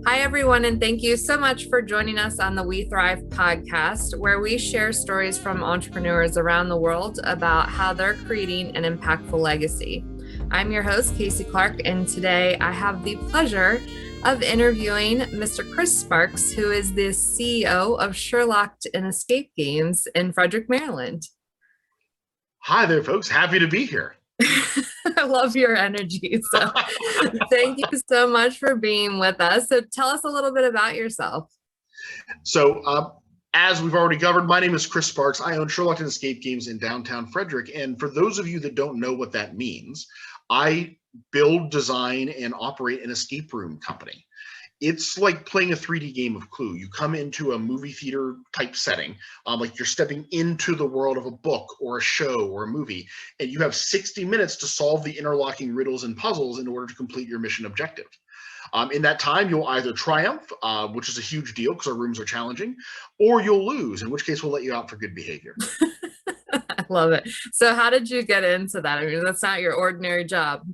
Hi, everyone, and thank you so much for joining us on the weTHRIVE podcast, where we share stories from entrepreneurs around the world about how they're creating an impactful legacy. I'm your host, Casey Clark, and today I have the pleasure of interviewing Mr. Chris Sparks, who is the CEO of Surelocked In Escape Games in Frederick, Maryland. Hi there, folks. Happy to be here. I love your energy. So thank you so much for being with us. So tell us a little bit about yourself. So as we've already covered, my name is Chris Sparks. I own Surelocked In Escape Games in downtown Frederick. And for those of you that don't know what that means, I build, design, and operate an escape room company. It's like playing a 3D game of Clue. You come into a movie theater type setting, like you're stepping into the world of a book or a show or a movie, and you have 60 minutes to solve the interlocking riddles and puzzles in order to complete your mission objective. In that time, you'll either triumph, which is a huge deal because our rooms are challenging, or you'll lose, in which case we'll let you out for good behavior. I love it. So how did you get into that? I mean, that's not your ordinary job.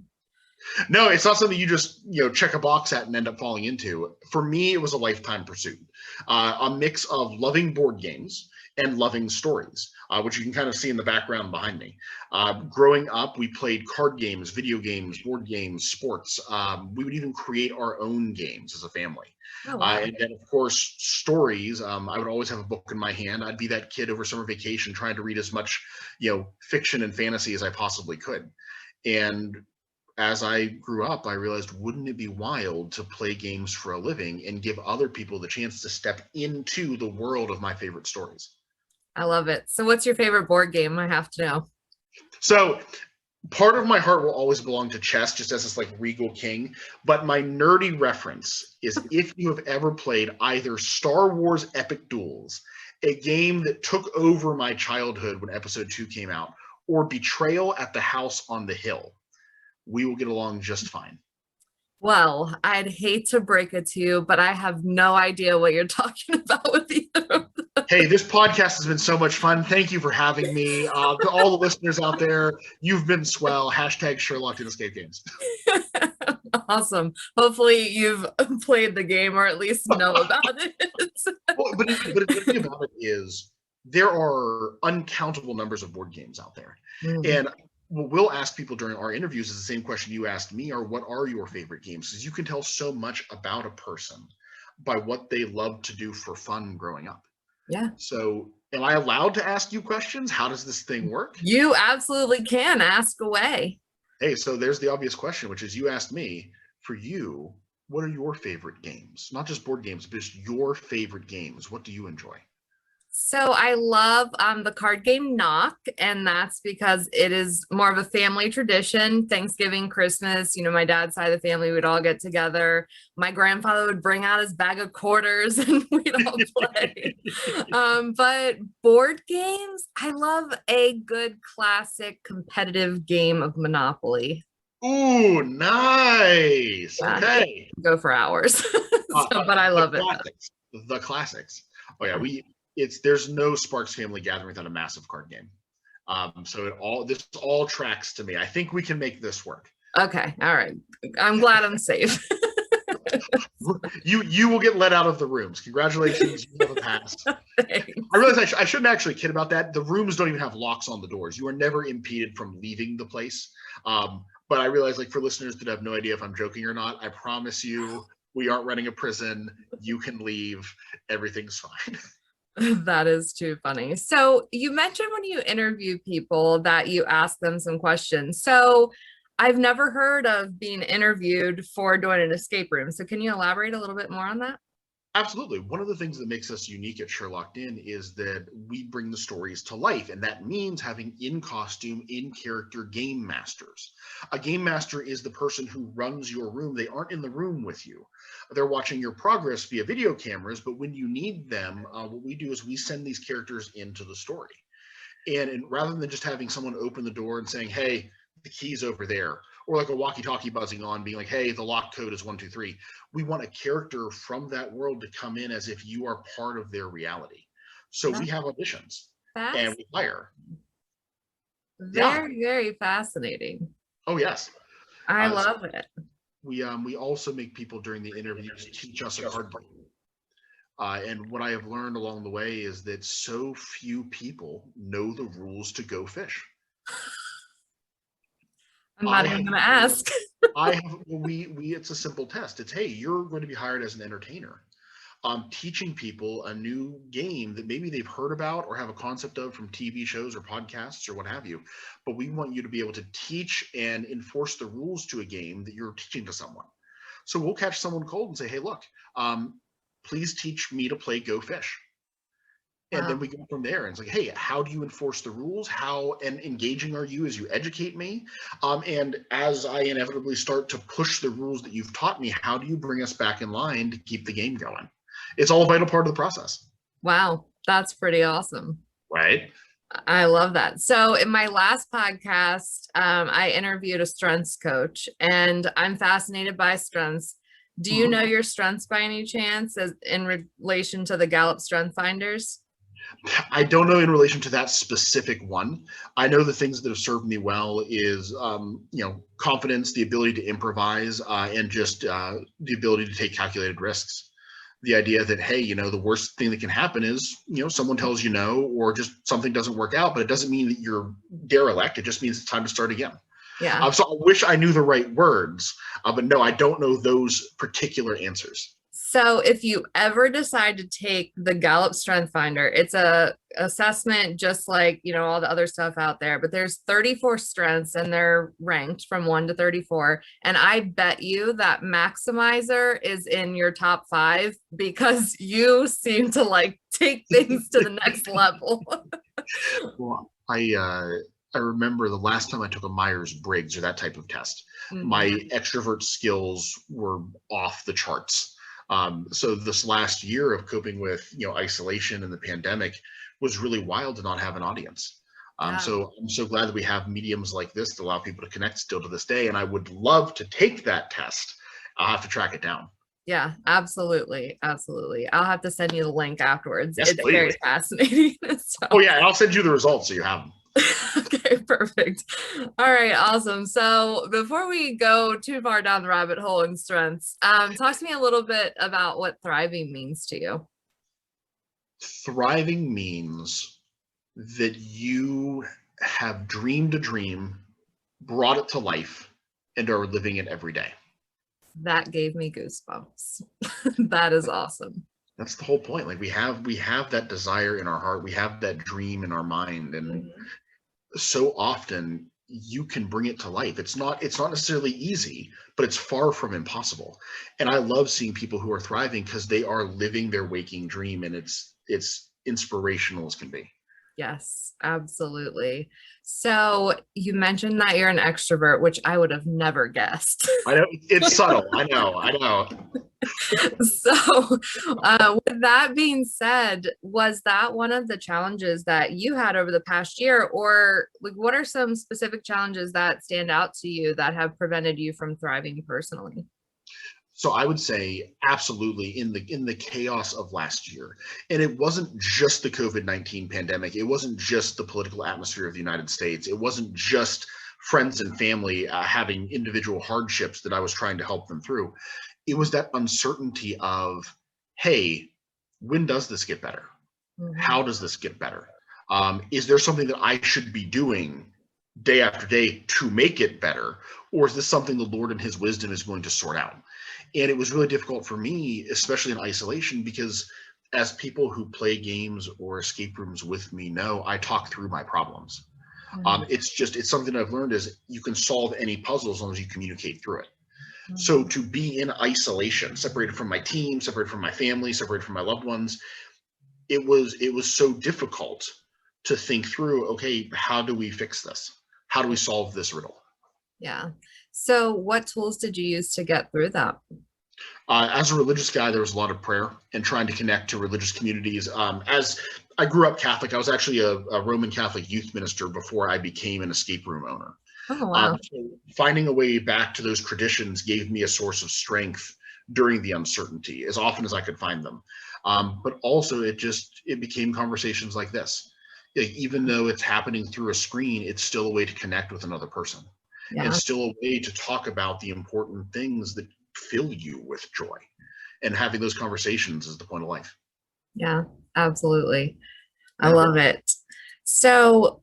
No, it's not something you just check a box at and end up falling into. For me, it was a lifetime pursuit, a mix of loving board games and loving stories, which you can kind of see in the background behind me. Growing up, we played card games, video games, board games, sports. We would even create our own games as a family. Oh, wow. And then, of course, stories. I would always have a book in my hand. I'd be that kid over summer vacation trying to read as much, fiction and fantasy as I possibly could. And as I grew up, I realized, wouldn't it be wild to play games for a living and give other people the chance to step into the world of my favorite stories? I love it. So what's your favorite board game? I have to know. So part of my heart will always belong to chess, just as this like regal king. But my nerdy reference is if you have ever played either Star Wars Epic Duels, a game that took over my childhood when episode 2 came out, or Betrayal at the House on the Hill, we will get along just fine. Well, I'd hate to break it to you, but I have no idea what you're talking about with either of them. Hey, this podcast has been so much fun. Thank you for having me. To all the listeners out there, you've been swell. Hashtag Surelocked In Escape Games. Awesome. Hopefully you've played the game or at least know about it. Well, but the thing about it is there are uncountable numbers of board games out there. And what we'll ask people during our interviews is the same question you asked me, or what are your favorite games? Because you can tell so much about a person by what they love to do for fun growing up. Yeah. So am I allowed to ask you questions? How does this thing work? You absolutely can. Ask away. Hey, so there's the obvious question, which is you asked me, for you, what are your favorite games? Not just board games, but just your favorite games. What do you enjoy? So I love the card game Knock, and that's because it is more of a family tradition. Thanksgiving, Christmas, my dad's side of the family would all get together. My grandfather would bring out his bag of quarters and we'd all play. But board games, I love a good classic competitive game of Monopoly. Ooh, nice. Okay. Go for hours. But I love it. The classics. Oh yeah, there's no Sparks family gathering without a massive card game. So this all tracks to me. I think we can make this work. Okay, all right. I'm glad I'm safe. You will get let out of the rooms. Congratulations, you have a pass. Thanks. I realize I shouldn't actually kid about that. The rooms don't even have locks on the doors. You are never impeded from leaving the place. But I realize, like, for listeners that have no idea if I'm joking or not, I promise you, we aren't running a prison. You can leave. Everything's fine. That is too funny. So you mentioned when you interview people that you ask them some questions. So I've never heard of being interviewed for doing an escape room. So can you elaborate a little bit more on that? Absolutely. One of the things that makes us unique at Surelocked In is that we bring the stories to life, and that means having in-costume, in-character game masters. A game master is the person who runs your room. They aren't in the room with you. They're watching your progress via video cameras, but when you need them, what we do is we send these characters into the story. And rather than just having someone open the door and saying, hey, the key's over there, or like a walkie-talkie buzzing on being like, hey, the lock code is 123. We want a character from that world to come in as if you are part of their reality. So we have auditions and we hire. Very, very fascinating. Oh, yes. I love it. We also make people during the interviews teach us a card game. And what I have learned along the way is that so few people know the rules to Go Fish. I'm not even going to ask. It's a simple test. It's, hey, you're going to be hired as an entertainer. Teaching people a new game that maybe they've heard about or have a concept of from TV shows or podcasts or what have you. But we want you to be able to teach and enforce the rules to a game that you're teaching to someone. So we'll catch someone cold and say, hey, look, please teach me to play Go Fish. And then we go from there. And it's like, hey, how do you enforce the rules? How engaging are you as you educate me? And as I inevitably start to push the rules that you've taught me, how do you bring us back in line to keep the game going? It's all a vital part of the process. Wow, that's pretty awesome. Right. I love that. So in my last podcast, I interviewed a strengths coach, and I'm fascinated by strengths. Do you know your strengths by any chance as in relation to the Gallup Strength Finders? I don't know in relation to that specific one. I know the things that have served me well is, confidence, the ability to improvise, and just the ability to take calculated risks. The idea that, hey, the worst thing that can happen is, someone tells you no, or just something doesn't work out, but it doesn't mean that you're derelict. It just means it's time to start again. Yeah. So I wish I knew the right words, but no, I don't know those particular answers. So if you ever decide to take the Gallup Strength Finder, it's a assessment just like, all the other stuff out there, but there's 34 strengths and they're ranked from 1 to 34. And I bet you that Maximizer is in your top 5 because you seem to like take things to the next level. Well, I remember the last time I took a Myers-Briggs or that type of test, my extrovert skills were off the charts. So this last year of coping with, isolation and the pandemic was really wild to not have an audience. So I'm so glad that we have mediums like this to allow people to connect still to this day. And I would love to take that test. I'll have to track it down. Yeah, absolutely. Absolutely. I'll have to send you the link afterwards. Yes, it's please. Very fascinating. So. Oh yeah, and I'll send you the results so you have them. Okay, perfect. All right, awesome. So before we go too far down the rabbit hole in strengths, talk to me a little bit about what thriving means to you. Thriving means that you have dreamed a dream, brought it to life, and are living it every day. That gave me goosebumps. That is awesome. That's the whole point. Like we have that desire in our heart, we have that dream in our mind, and so often you can bring it to life. It's not necessarily easy, but it's far from impossible. And I love seeing people who are thriving because they are living their waking dream, and it's inspirational as can be. Yes, absolutely. So you mentioned that you're an extrovert, which I would have never guessed. I know it's subtle. I know. So with that being said, was that one of the challenges that you had over the past year, or like what are some specific challenges that stand out to you that have prevented you from thriving personally? So I would say absolutely in the chaos of last year. And it wasn't just the COVID-19 pandemic. It wasn't just the political atmosphere of the United States. It wasn't just friends and family having individual hardships that I was trying to help them through. It was that uncertainty of, hey, when does this get better? How does this get better? Is there something that I should be doing day after day to make it better? Or is this something the Lord in his wisdom is going to sort out? And it was really difficult for me, especially in isolation, because as people who play games or escape rooms with me know, I talk through my problems. It's something I've learned is you can solve any puzzle as long as you communicate through it. So to be in isolation, separated from my team, separated from my family, separated from my loved ones, it was so difficult to think through, okay, how do we fix this? How do we solve this riddle? Yeah. So what tools did you use to get through that? As a religious guy, there was a lot of prayer and trying to connect to religious communities. As I grew up Catholic, I was actually a Roman Catholic youth minister before I became an escape room owner. Oh, wow. So finding a way back to those traditions gave me a source of strength during the uncertainty as often as I could find them. But also it became conversations like this. Even though it's happening through a screen, it's still a way to connect with another person. and Yeah. still a way to talk about the important things that fill you with joy. And having those conversations is the point of life. Yeah, absolutely. I Yeah. love it. So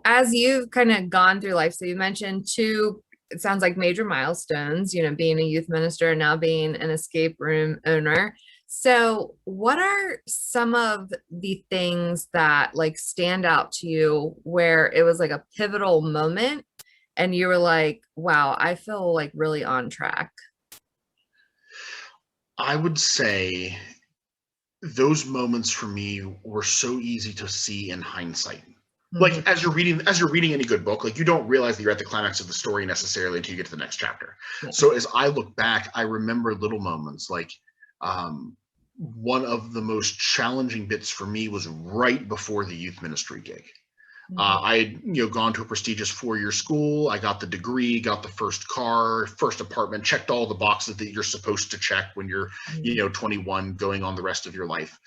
as you've kind of gone through life, so you mentioned two, it sounds like major milestones, being a youth minister and now being an escape room owner. So what are some of the things that like stand out to you where it was like a pivotal moment and you were like, wow, I feel like really on track? I would say those moments for me were so easy to see in hindsight. Mhm. Like as you're reading any good book, like you don't realize that you're at the climax of the story necessarily until you get to the next chapter. Yeah. So as I look back, I remember little moments like one of the most challenging bits for me was right before the youth ministry gig. Mhm. I had, gone to a prestigious 4-year school. I got the degree, got the first car, first apartment, checked all the boxes that you're supposed to check when you're, Mhm. 21, going on the rest of your life.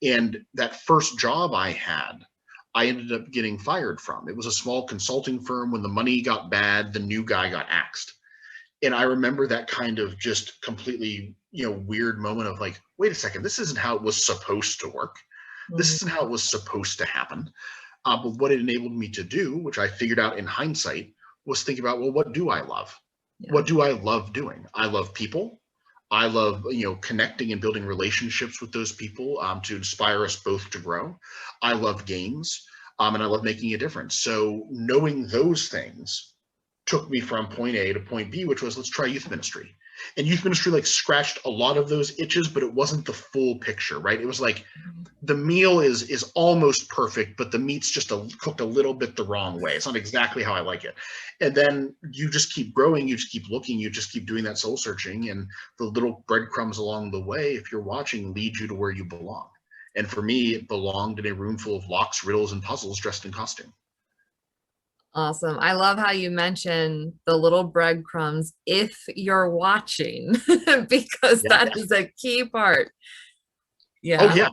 And that first job I had, I ended up getting fired from. It was a small consulting firm. When the money got bad, the new guy got axed. And I remember that kind of just completely, weird moment of like, wait a second, this isn't how it was supposed to work. This Mhm. isn't how it was supposed to happen. But what it enabled me to do, which I figured out in hindsight, was think about, well, what do I love? Yeah. What do I love doing? I love people. I love, connecting and building relationships with those people to inspire us both to grow. I love games, and I love making a difference. So knowing those things took me from point A to point B, which was let's try youth ministry. And youth ministry like scratched a lot of those itches, but it wasn't the full picture, right? It was like Mhm. the meal is almost perfect, but the meat's just cooked a little bit the wrong way. It's not exactly how I like it. And then you just keep growing, you just keep looking, you just keep doing that soul searching, and the little breadcrumbs along the way, if you're watching, lead you to where you belong. And for me, it belonged in a room full of locks, riddles, and puzzles dressed in costume. Awesome. I love how you mention the little breadcrumbs if you're watching, because Yeah. that is a key part. Oh Yeah. yeah.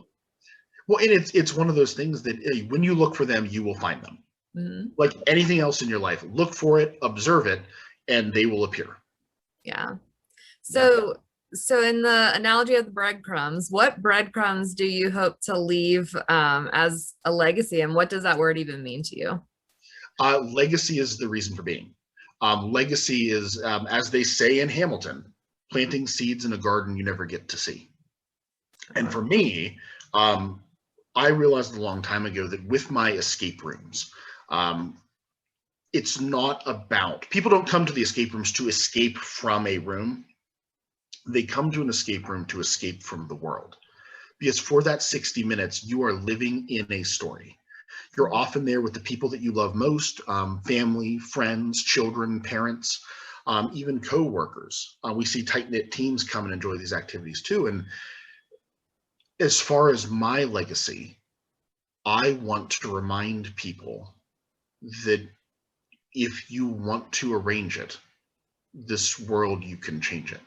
Well, and it's one of those things that when you look for them, you will find them. Mhm. Like anything else in your life, look for it, observe it, and they will appear. Yeah. Yeah. So in the analogy of the breadcrumbs, what breadcrumbs do you hope to leave as a legacy, and what does that word even mean to you? Legacy is the reason for being. Legacy is, as they say in Hamilton, planting seeds in a garden you never get to see. And for me, um, I realized a long time ago that with my escape rooms, um, it's not about, people don't come to the escape rooms to escape from a room. They come to an escape room to escape from the world. Because for that 60 minutes, you are living in a story. You're often there with the people that you love most, family, friends, children, parents, even co-workers. We see tight-knit teams come and enjoy these activities too. And as far as my legacy, I want to remind people that if you want to arrange it, this world, you can change it.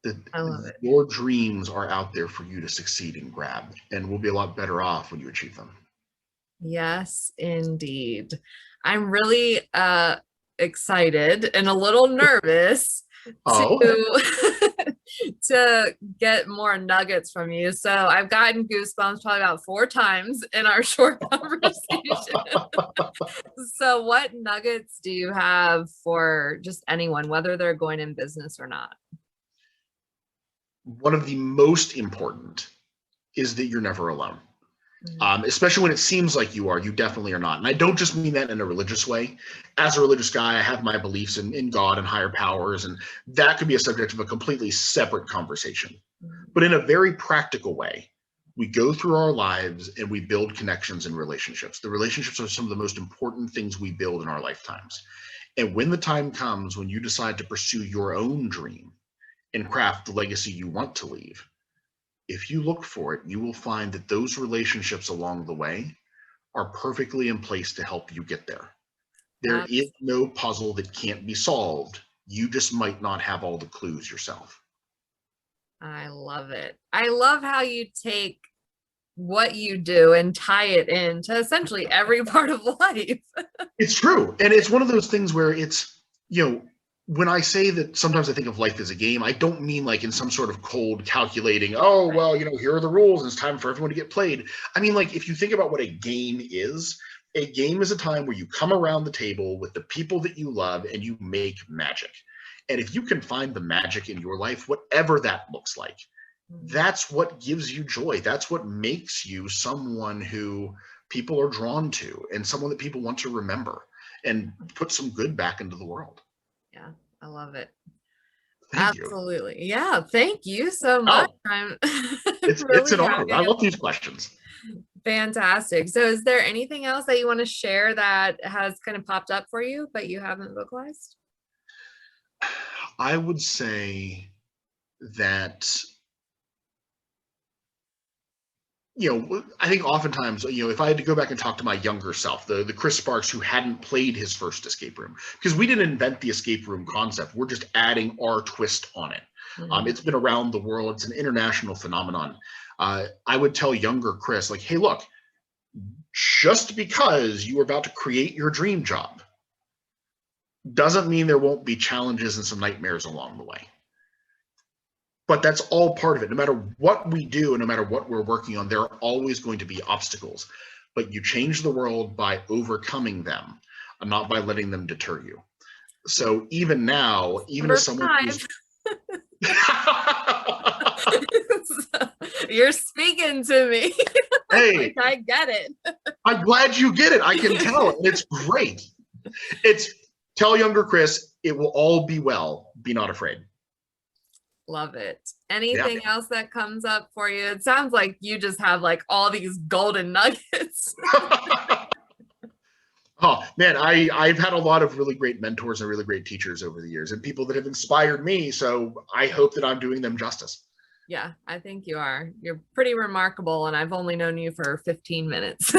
That I love it. your dreams are out there for you to succeed and grab, and we'll be a lot better off when you achieve them. Yes, indeed. I'm really excited and a little nervous to Oh, to get more nuggets from you. So I've gotten goosebumps probably about 4 times in our short conversation. So what nuggets do you have for just anyone, whether they're going in business or not? one of the most important is that you're never alone. Mhm. Especially when it seems like you are, you definitely are not. And I don't just mean that in a religious way. As a religious guy, I have my beliefs in God and higher powers, and that could be a subject of a completely separate conversation. But in a very practical way, we go through our lives and we build connections and relationships. The relationships are some of the most important things we build in our lifetimes. And when the time comes when you decide to pursue your own dream and craft the legacy you want to leave, if you look for it, you will find that those relationships along the way are perfectly in place to help you get there. There is That's, no puzzle that can't be solved. You just might not have all the clues yourself. I love it. I love how you take what you do and tie it into essentially every part of life. It's true. And it's one of those things where you know, when I say that sometimes I think of life as a game, I don't mean like in some sort of cold calculating, oh, well, you know, here are the rules and it's time for everyone to get played. I mean, like, if you think about what a game is a time where you come around the table with the people that you love and you make magic. And if you can find the magic in your life, whatever that looks like, that's what gives you joy. That's what makes you someone who people are drawn to and someone that people want to remember and put some good back into the world. Yeah, I love it. Thank you. Absolutely. Yeah, thank you so much. Oh, I'm it's really an honor. I having a love these questions. fantastic. So is there anything else that you want to share that has kind of popped up for you, but you haven't vocalized? I would say that, you know, I think oftentimes, you know, if I had to go back and talk to my younger self, the Chris Sparks who hadn't played his first escape room, because we didn't invent the escape room concept, we're just adding our twist on it. It's been around the world. It's an international phenomenon. I would tell younger Chris, like, hey, look, just because you are about to create your dream job doesn't mean there won't be challenges and some nightmares along the way. But that's all part of it. No matter what we do and no matter what we're working on, there are always going to be obstacles. But you change the world by overcoming them, and not by letting them deter you. So even now, even as someone who's You're speaking to me. Hey, Like, I get it. I'm glad you get it. I can tell, and it's great. It's tell younger Chris, it will all be well. Be not afraid. Love it. Anything else that comes up for you? It sounds like you just have like all these golden nuggets. Oh man, I've had a lot of really great mentors and really great teachers over the years and people that have inspired me. So I hope that I'm doing them justice. Yeah, I think you are. You're pretty remarkable, and I've only known you for 15 minutes.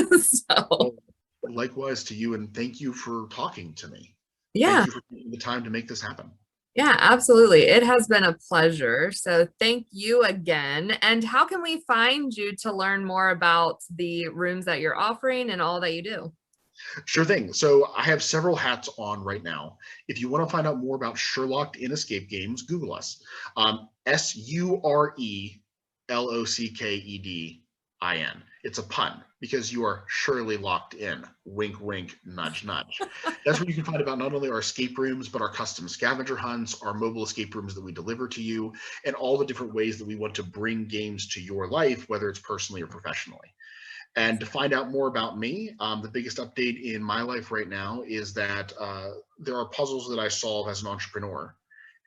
So Well, likewise to you, and thank you for talking to me. yeah. Thank you for taking the time to make this happen. Yeah, absolutely. It has been a pleasure. So thank you again. And how can we find you to learn more about the rooms that you're offering and all that you do? Sure thing. So I have several hats on right now. If you want to find out more about Surelocked In Escape Games, Google us. SURELOCKEDIN. It's a pun because you are surely locked in. Wink, wink, nudge, nudge. That's where you can find about not only our escape rooms, but our custom scavenger hunts, our mobile escape rooms that we deliver to you, and all the different ways that we want to bring games to your life, whether it's personally or professionally. And to find out more about me, the biggest update in my life right now is that there are puzzles that I solve as an entrepreneur,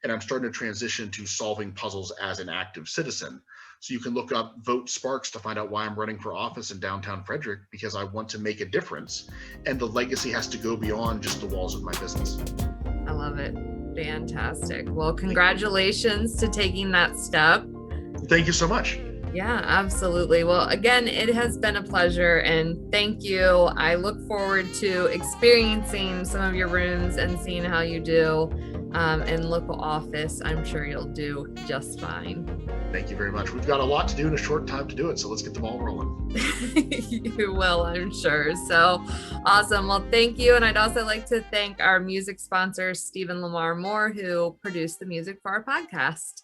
and I'm starting to transition to solving puzzles as an active citizen. So you can look up Vote Sparks to find out why I'm running for office in downtown Frederick, because I want to make a difference, and the legacy has to go beyond just the walls of my business. I love it. Fantastic. Well, congratulations to taking that step. Thank you so much. Yeah, absolutely. Well, again, it has been a pleasure, and thank you. I look forward to experiencing some of your rooms and seeing how you do in local office. I'm sure you'll do just fine. Thank you very much. We've got a lot to do in a short time to do it, so let's get the ball rolling. You will, I'm sure. So awesome. Well, thank you. And I'd also like to thank our music sponsor, Stephen Lamar Moore, who produced the music for our podcast.